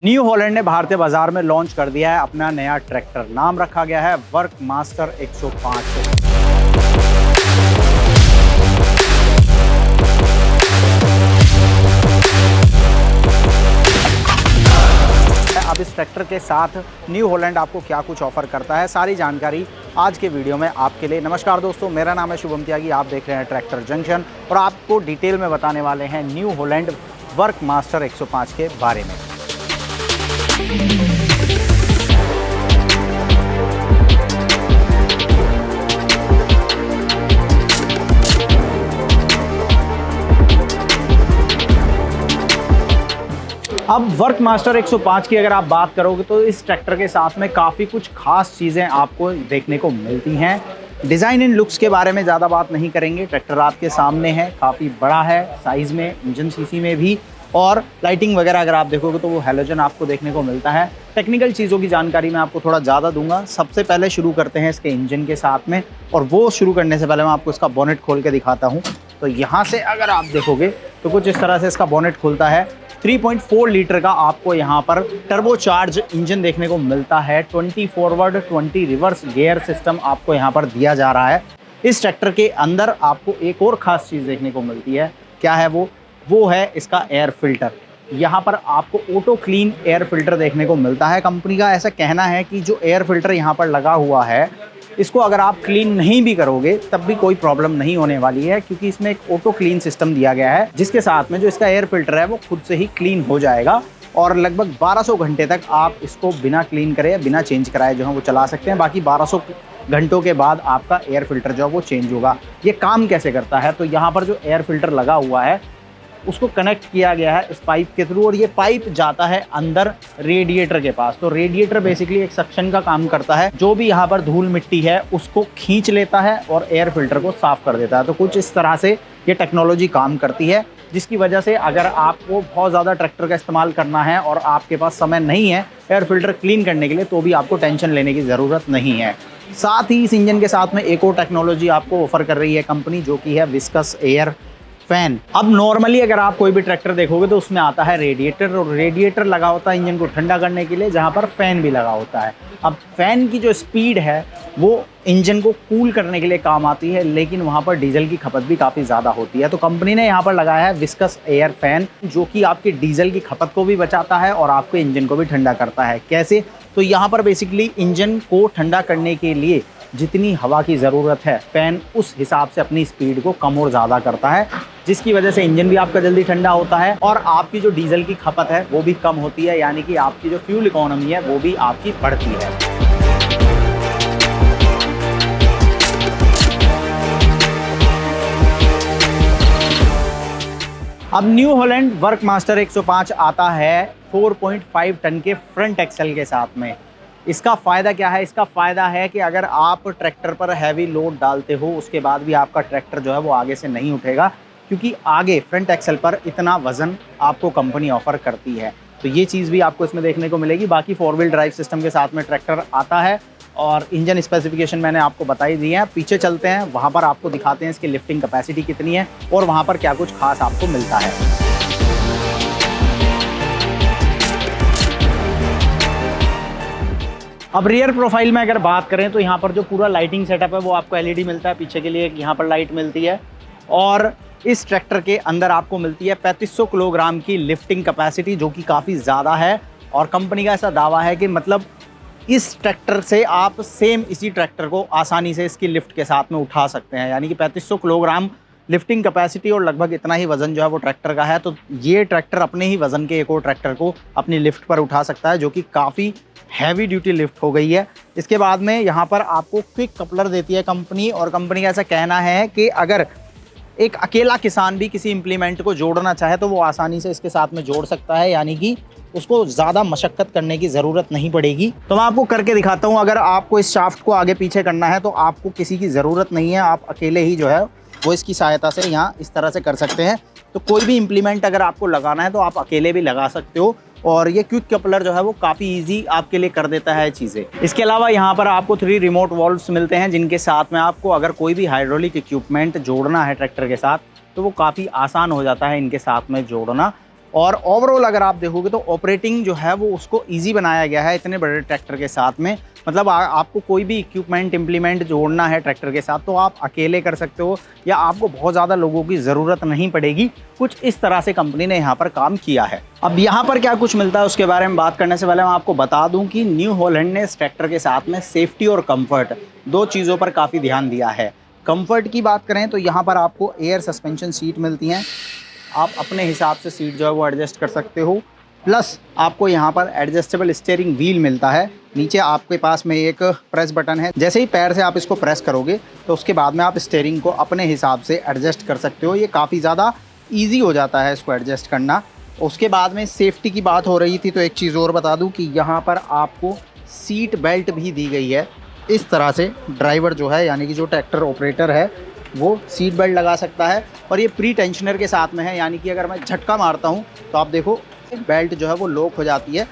New Holland ने भारतीय बाजार में लॉन्च कर दिया है अपना नया ट्रैक्टर। नाम रखा गया है वर्कमास्टर 105। अब इस ट्रैक्टर के साथ न्यू हॉलैंड आपको क्या कुछ ऑफर करता है, सारी जानकारी आज के वीडियो में आपके लिए। नमस्कार दोस्तों, मेरा नाम है शुभम त्यागी, आप देख रहे हैं ट्रैक्टर जंक्शन और आपको डिटेल में बताने वाले हैं न्यू हॉलैंड वर्कमास्टर 105 के बारे में। अब वर्कमास्टर 105 की अगर आप बात करोगे तो इस ट्रैक्टर के साथ में काफ़ी कुछ खास चीज़ें आपको देखने को मिलती हैं। डिज़ाइन इन लुक्स के बारे में ज़्यादा बात नहीं करेंगे। ट्रैक्टर आपके सामने है, काफ़ी बड़ा है साइज़ में, इंजन सीसी में भी, और लाइटिंग वगैरह अगर आप देखोगे तो वो हैलोजन आपको देखने को मिलता है। टेक्निकल चीज़ों की जानकारी मैं आपको थोड़ा ज़्यादा दूंगा। सबसे पहले शुरू करते हैं इसके इंजन के साथ में, और वो शुरू करने से पहले मैं आपको इसका बोनेट खोल के दिखाता हूँ। तो यहाँ से अगर आप देखोगे तो कुछ इस तरह से इसका बोनेट खुलता है। 3.4 लीटर का आपको यहाँ पर टर्बोचार्ज इंजन देखने को मिलता है। 20 फॉरवर्ड 20 रिवर्स गियर सिस्टम आपको यहाँ पर दिया जा रहा है। इस ट्रैक्टर के अंदर आपको एक और ख़ास चीज़ देखने को मिलती है। क्या है वो है इसका एयर फिल्टर। यहाँ पर आपको ऑटो क्लीन एयर फिल्टर देखने को मिलता है। कंपनी का ऐसा कहना है कि जो एयर फिल्टर यहाँ पर लगा हुआ है, इसको अगर आप क्लीन नहीं भी करोगे तब भी कोई प्रॉब्लम नहीं होने वाली है, क्योंकि इसमें एक ऑटो क्लीन सिस्टम दिया गया है, जिसके साथ में जो इसका एयर फिल्टर है वो खुद से ही क्लीन हो जाएगा। और लगभग 1200 घंटे तक आप इसको बिना क्लीन करे, बिना चेंज कराए जो है वो चला सकते हैं। बाकी 1200 घंटों के बाद आपका एयर फिल्टर जो है वो चेंज होगा। ये काम कैसे करता है, तो यहाँ पर जो एयर फिल्टर लगा हुआ है उसको कनेक्ट किया गया है इस पाइप के थ्रू, और ये पाइप जाता है अंदर रेडिएटर के पास। तो रेडिएटर बेसिकली एक सक्शन का काम करता है, जो भी यहाँ पर धूल मिट्टी है उसको खींच लेता है और एयर फिल्टर को साफ कर देता है। तो कुछ इस तरह से ये टेक्नोलॉजी काम करती है, जिसकी वजह से अगर आपको बहुत ज़्यादा ट्रैक्टर का इस्तेमाल करना है और आपके पास समय नहीं है एयर फिल्टर क्लीन करने के लिए, तो भी आपको टेंशन लेने की ज़रूरत नहीं है। साथ ही इस इंजन के साथ में एक और टेक्नोलॉजी आपको ऑफर कर रही है कंपनी, जो कि है विस्कस एयर फैन। अब नॉर्मली अगर आप कोई भी ट्रैक्टर देखोगे तो उसमें आता है रेडिएटर, और रेडिएटर लगा होता है इंजन को ठंडा करने के लिए, जहां पर फैन भी लगा होता है। अब फैन की जो स्पीड है वो इंजन को कूल करने के लिए काम आती है, लेकिन वहां पर डीजल की खपत भी काफ़ी ज़्यादा होती है। तो कंपनी ने यहाँ पर लगाया है विस्कस एयर फैन, जो कि आपके डीजल की खपत को भी बचाता है और आपके इंजन को भी ठंडा करता है। कैसे, तो यहाँ पर बेसिकली इंजन को ठंडा करने के लिए जितनी हवा की ज़रूरत है, फ़ैन उस हिसाब से अपनी स्पीड को कम और ज़्यादा करता है, जिसकी वजह से इंजन भी आपका जल्दी ठंडा होता है और आपकी जो डीजल की खपत है वो भी कम होती है, यानी कि आपकी जो फ्यूल इकोनॉमी है वो भी आपकी बढ़ती है। अब न्यू हॉलैंड वर्कमास्टर 105 आता है 4.5 टन के फ्रंट एक्सेल के साथ में। इसका फ़ायदा क्या है? इसका फ़ायदा है कि अगर आप ट्रैक्टर पर हैवी लोड डालते हो, उसके बाद भी आपका ट्रैक्टर जो है वो आगे से नहीं उठेगा, क्योंकि आगे फ्रंट एक्सेल पर इतना वज़न आपको कंपनी ऑफ़र करती है। तो ये चीज़ भी आपको इसमें देखने को मिलेगी। बाकी 4 व्हील ड्राइव सिस्टम के साथ में ट्रैक्टर आता है, और इंजन स्पेसिफिकेशन मैंने आपको बता ही दिए हैं। पीछे चलते हैं, वहाँ पर आपको दिखाते हैं इसकी लिफ्टिंग कैपेसिटी कितनी है और वहाँ पर क्या कुछ खास आपको मिलता है। अब रियर प्रोफाइल में अगर बात करें तो यहाँ पर जो पूरा लाइटिंग सेटअप है वो आपको एलईडी मिलता है, पीछे के लिए एक यहाँ पर लाइट मिलती है, और इस ट्रैक्टर के अंदर आपको मिलती है 3500 किलोग्राम की लिफ्टिंग कैपेसिटी, जो कि काफ़ी ज़्यादा है। और कंपनी का ऐसा दावा है कि मतलब इस ट्रैक्टर से आप सेम इसी ट्रैक्टर को आसानी से इसकी लिफ्ट के साथ में उठा सकते हैं, यानी कि 3500 किलोग्राम लिफ्टिंग कैपेसिटी और लगभग इतना ही वज़न जो है वो ट्रैक्टर का है। तो ये ट्रैक्टर अपने ही वज़न के एक और ट्रैक्टर को अपनी लिफ्ट पर उठा सकता है, जो कि काफ़ी हैवी ड्यूटी लिफ्ट हो गई है। इसके बाद में यहाँ पर आपको क्विक कपलर देती है कंपनी, और कंपनी का ऐसा कहना है कि अगर एक अकेला किसान भी किसी इम्प्लीमेंट को जोड़ना चाहे तो वो आसानी से इसके साथ में जोड़ सकता है, यानी कि उसको ज़्यादा मशक्क़त करने की ज़रूरत नहीं पड़ेगी। तो मैं आपको करके दिखाता हूँ। अगर आपको इस शाफ्ट को आगे पीछे करना है तो आपको किसी की ज़रूरत नहीं है, आप अकेले ही जो है वो इसकी सहायता से यहाँ इस तरह से कर सकते हैं। तो कोई भी इम्प्लीमेंट अगर आपको लगाना है तो आप अकेले भी लगा सकते हो, और ये क्विक कपलर जो है वो काफ़ी इजी आपके लिए कर देता है चीज़ें। इसके अलावा यहाँ पर आपको 3 रिमोट वॉल्व्स मिलते हैं, जिनके साथ में आपको अगर कोई भी हाइड्रोलिक इक्विपमेंट जोड़ना है ट्रैक्टर के साथ तो वो काफ़ी आसान हो जाता है इनके साथ में जोड़ना। और ओवरऑल अगर आप देखोगे तो ऑपरेटिंग जो है वो उसको ईजी बनाया गया है इतने बड़े ट्रैक्टर के साथ में। मतलब आपको कोई भी इक्विपमेंट इम्प्लीमेंट जोड़ना है ट्रैक्टर के साथ तो आप अकेले कर सकते हो, या आपको बहुत ज़्यादा लोगों की ज़रूरत नहीं पड़ेगी। कुछ इस तरह से कंपनी ने यहाँ पर काम किया है। अब यहाँ पर क्या कुछ मिलता है उसके बारे में बात करने से पहले मैं आपको बता दूँ कि न्यू हॉलैंड ने इस ट्रैक्टर के साथ में सेफ्टी और कम्फर्ट दो चीज़ों पर काफ़ी ध्यान दिया है। कंफर्ट की बात करें तो यहाँ पर आपको एयर सस्पेंशन सीट मिलती हैं, आप अपने हिसाब से सीट जो है वो एडजस्ट कर सकते हो। प्लस आपको यहाँ पर एडजस्टेबल स्टीयरिंग व्हील मिलता है। नीचे आपके पास में एक प्रेस बटन है, जैसे ही पैर से आप इसको प्रेस करोगे तो उसके बाद में आप स्टीयरिंग को अपने हिसाब से एडजस्ट कर सकते हो। ये काफ़ी ज़्यादा ईजी हो जाता है इसको एडजस्ट करना। उसके बाद में सेफ्टी की बात हो रही थी तो एक चीज़ और बता दूँ कि यहाँ पर आपको सीट बेल्ट भी दी गई है। इस तरह से ड्राइवर जो है यानी कि जो ट्रैक्टर ऑपरेटर है वो सीट बेल्ट लगा सकता है, और ये प्री टेंशनर के साथ में है, यानी कि अगर मैं झटका मारता हूँ तो आप देखो बेल्ट जो है वो लॉक हो जाती है।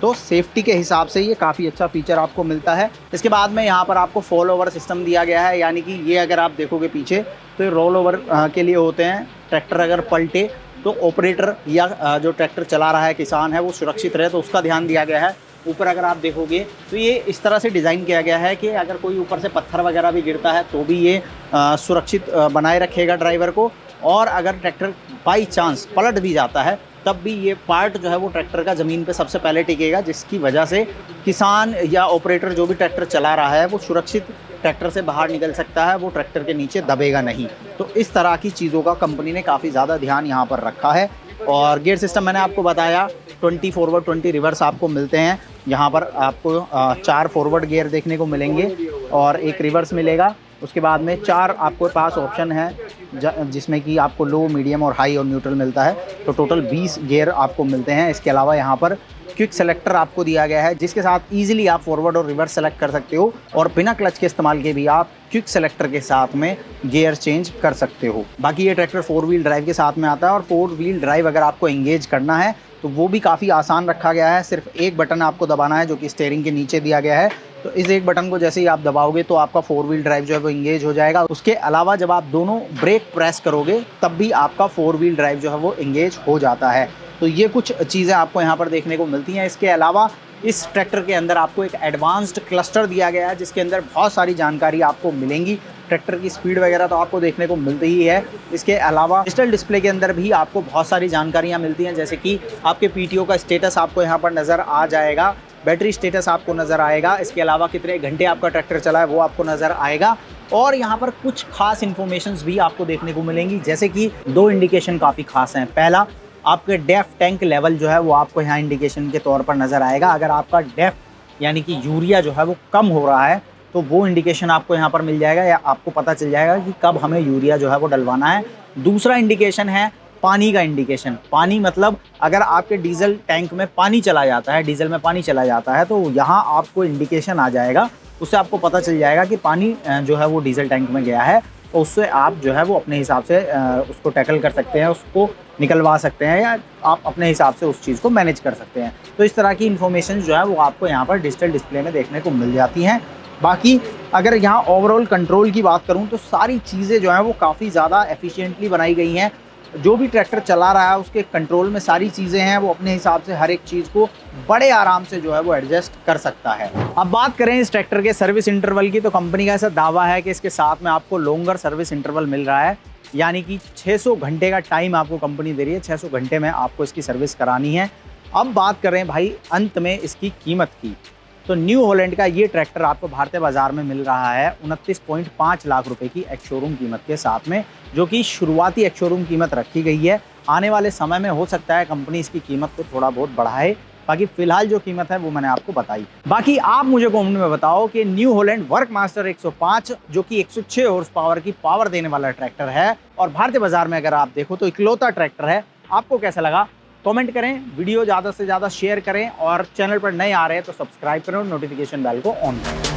तो सेफ्टी के हिसाब से ये काफ़ी अच्छा फीचर आपको मिलता है। इसके बाद में यहाँ पर आपको फॉल ओवर सिस्टम दिया गया है, यानी कि ये अगर आप देखोगे पीछे तो ये रोल ओवर के लिए होते हैं। ट्रैक्टर अगर पलटे तो ऑपरेटर या जो ट्रैक्टर चला रहा है किसान है वो सुरक्षित रहे, तो उसका ध्यान दिया गया है। ऊपर अगर आप देखोगे तो ये इस तरह से डिज़ाइन किया गया है कि अगर कोई ऊपर से पत्थर वगैरह भी गिरता है तो भी ये सुरक्षित बनाए रखेगा ड्राइवर को। और अगर ट्रैक्टर बाई चांस पलट भी जाता है तब भी ये पार्ट जो है वो ट्रैक्टर का ज़मीन पे सबसे पहले टिकेगा, जिसकी वजह से किसान या ऑपरेटर जो भी ट्रैक्टर चला रहा है वो सुरक्षित ट्रैक्टर से बाहर निकल सकता है, वो ट्रैक्टर के नीचे दबेगा नहीं। तो इस तरह की चीज़ों का कंपनी ने काफ़ी ज़्यादा ध्यान यहाँ पर रखा है। और गियर सिस्टम मैंने आपको बताया 20 फॉरवर्ड 20 रिवर्स आपको मिलते हैं। यहाँ पर आपको 4 फॉरवर्ड गियर देखने को मिलेंगे और एक रिवर्स मिलेगा। उसके बाद में 4 आपके पास ऑप्शन है जिसमें कि आपको लो, मीडियम और हाई और न्यूट्रल मिलता है। तो टोटल 20 गियर आपको मिलते हैं। इसके अलावा यहाँ पर क्विक सेलेक्टर आपको दिया गया है, जिसके साथ ईजिली आप फॉरवर्ड और रिवर्स सेलेक्ट कर सकते हो, और बिना क्लच के इस्तेमाल के भी आप क्विक सेलेक्टर के साथ में गियर चेंज कर सकते हो। बाकी ये ट्रैक्टर 4 व्हील ड्राइव के साथ में आता है, और 4 व्हील ड्राइव अगर आपको एंगेज करना है तो वो भी काफ़ी आसान रखा गया है। सिर्फ एक बटन आपको दबाना है जो कि स्टीयरिंग के नीचे दिया गया है। तो इस एक बटन को जैसे ही आप दबाओगे तो आपका 4 व्हील ड्राइव जो है वो इंगेज हो जाएगा। उसके अलावा जब आप दोनों ब्रेक प्रेस करोगे तब भी आपका 4 व्हील ड्राइव जो है वो इंगेज हो जाता है। तो ये कुछ चीज़ें आपको यहाँ पर देखने को मिलती हैं। इसके अलावा इस ट्रैक्टर के अंदर आपको एक एडवांस्ड क्लस्टर दिया गया है, जिसके अंदर बहुत सारी जानकारी आपको मिलेंगी। ट्रैक्टर की स्पीड वगैरह तो आपको देखने को मिलती ही है। इसके अलावा डिजिटल डिस्प्ले के अंदर भी आपको बहुत सारी जानकारियाँ मिलती हैं, जैसे कि आपके पीटीओ का स्टेटस आपको यहाँ पर नज़र आ जाएगा, बैटरी स्टेटस आपको नज़र आएगा। इसके अलावा कितने घंटे आपका ट्रैक्टर चला है वो आपको नज़र आएगा। और यहाँ पर कुछ खास इन्फॉर्मेशंस भी आपको देखने को मिलेंगी, जैसे कि 2 इंडिकेशन काफ़ी खास हैं। पहला, आपके डेफ टैंक लेवल जो है वो आपको यहाँ इंडिकेशन के तौर पर नज़र आएगा। अगर आपका डेफ यानी कि यूरिया जो है वो कम हो रहा है तो वो इंडिकेशन आपको यहाँ पर मिल जाएगा, या आपको पता चल जाएगा कि कब हमें यूरिया जो है वो डलवाना है। दूसरा इंडिकेशन है पानी का इंडिकेशन। पानी मतलब अगर आपके डीजल टैंक में पानी चला जाता है, डीजल में पानी चला जाता है तो यहाँ आपको इंडिकेशन आ जाएगा, उससे आपको पता चल जाएगा कि पानी जो है वो डीजल टैंक में गया है। तो उससे आप जो है वो अपने हिसाब से उसको टैकल कर सकते हैं, उसको निकलवा सकते हैं, या आप अपने हिसाब से उस चीज़ को मैनेज कर सकते हैं। तो इस तरह की इन्फॉर्मेशन जो है वो आपको यहाँ पर डिजिटल डिस्प्ले में देखने को मिल जाती हैं। बाकी अगर यहाँ ओवरऑल कंट्रोल की बात करूँ तो सारी चीज़ें जो हैं वो काफ़ी ज़्यादा एफिशिएंटली बनाई गई हैं। जो भी ट्रैक्टर चला रहा है उसके कंट्रोल में सारी चीज़ें हैं, वो अपने हिसाब से हर एक चीज़ को बड़े आराम से जो है वो एडजस्ट कर सकता है। अब बात करें इस ट्रैक्टर के सर्विस इंटरवल की, तो कंपनी का ऐसा दावा है कि इसके साथ में आपको लॉन्गर सर्विस इंटरवल मिल रहा है, यानी कि 600 घंटे का टाइम आपको कंपनी दे रही है। 600 घंटे में आपको इसकी सर्विस करानी है। अब बात करें भाई अंत में इसकी कीमत की, तो न्यू हॉलैंड का ये ट्रैक्टर आपको भारतीय बाजार में मिल रहा है 29.5 लाख रुपए की एक्स शोरूम कीमत के साथ में, जो कि शुरुआती एक्स शोरूम कीमत रखी गई है। आने वाले समय में हो सकता है कंपनी इसकी कीमत को थोड़ा बहुत बढ़ाए, बाकी फिलहाल जो कीमत है वो मैंने आपको बताई। बाकी आप मुझे कमेंट में बताओ कि न्यू हॉलैंड वर्कमास्टर 105 जो कि 106 हॉर्स पावर की पावर देने वाला ट्रैक्टर है और भारतीय बाजार में अगर आप देखो तो इकलौता ट्रैक्टर है, आपको कैसा लगा कमेंट करें। वीडियो ज़्यादा से ज़्यादा शेयर करें और चैनल पर नए आ रहे हैं तो सब्सक्राइब करें और नोटिफिकेशन बेल को ऑन करें।